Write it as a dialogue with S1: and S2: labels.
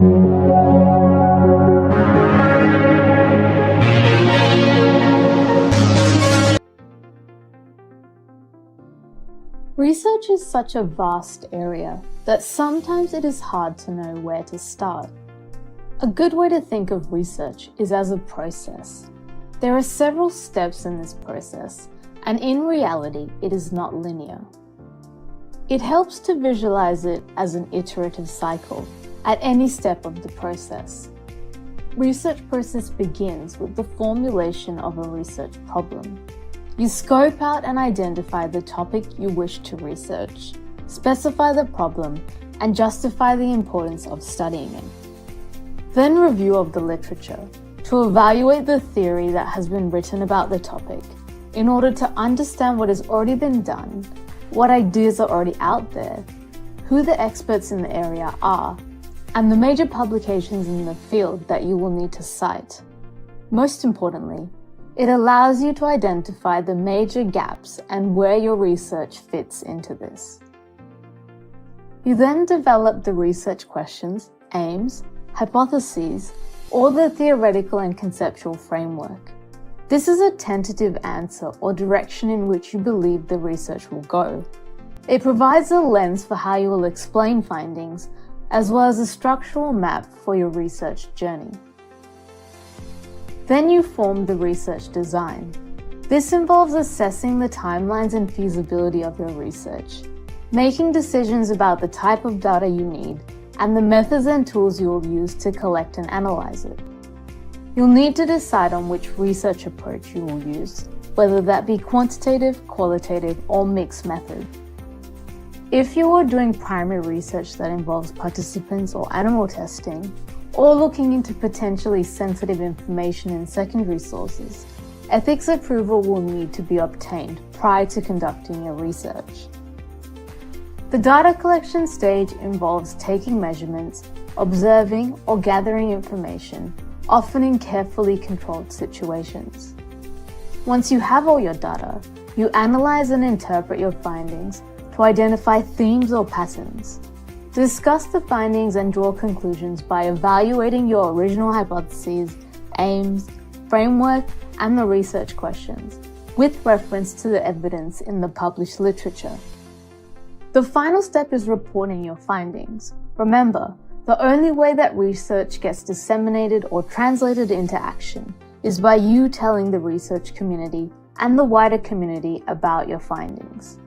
S1: Research is such a vast area that sometimes it is hard to know where to start. A good way to think of research is as a process. There are several steps in this process, and in reality, it is not linear. It helps to visualize it as an iterative cycle at any step of the process. Research process begins with the formulation of a research problem. You scope out and identify the topic you wish to research, specify the problem, and justify the importance of studying it. Then review of the literature to evaluate the theory that has been written about the topic in order to understand what has already been done, what ideas are already out there, who the experts in the area are, and the major publications in the field that you will need to cite. Most importantly, it allows you to identify the major gaps and where your research fits into this. You then develop the research questions, aims, hypotheses, or the theoretical and conceptual framework. This is a tentative answer or direction in which you believe the research will go. It provides a lens for how you will explain findings, as well as a structural map for your research journey. Then you form the research design. This involves assessing the timelines and feasibility of your research, making decisions about the type of data you need, and the methods and tools you will use to collect and analyze it. You'll need to decide on which research approach you will use, whether that be quantitative, qualitative, or mixed method. If you are doing primary research that involves participants or animal testing, or looking into potentially sensitive information in secondary sources, ethics approval will need to be obtained prior to conducting your research. The data collection stage involves taking measurements, observing or gathering information, often in carefully controlled situations. Once you have all your data, you analyze and interpret your findings to identify themes or patterns. Discuss the findings and draw conclusions by evaluating your original hypotheses, aims, framework, and the research questions, with reference to the evidence in the published literature. The final step is reporting your findings. Remember, the only way that research gets disseminated or translated into action is by you telling the research community and the wider community about your findings.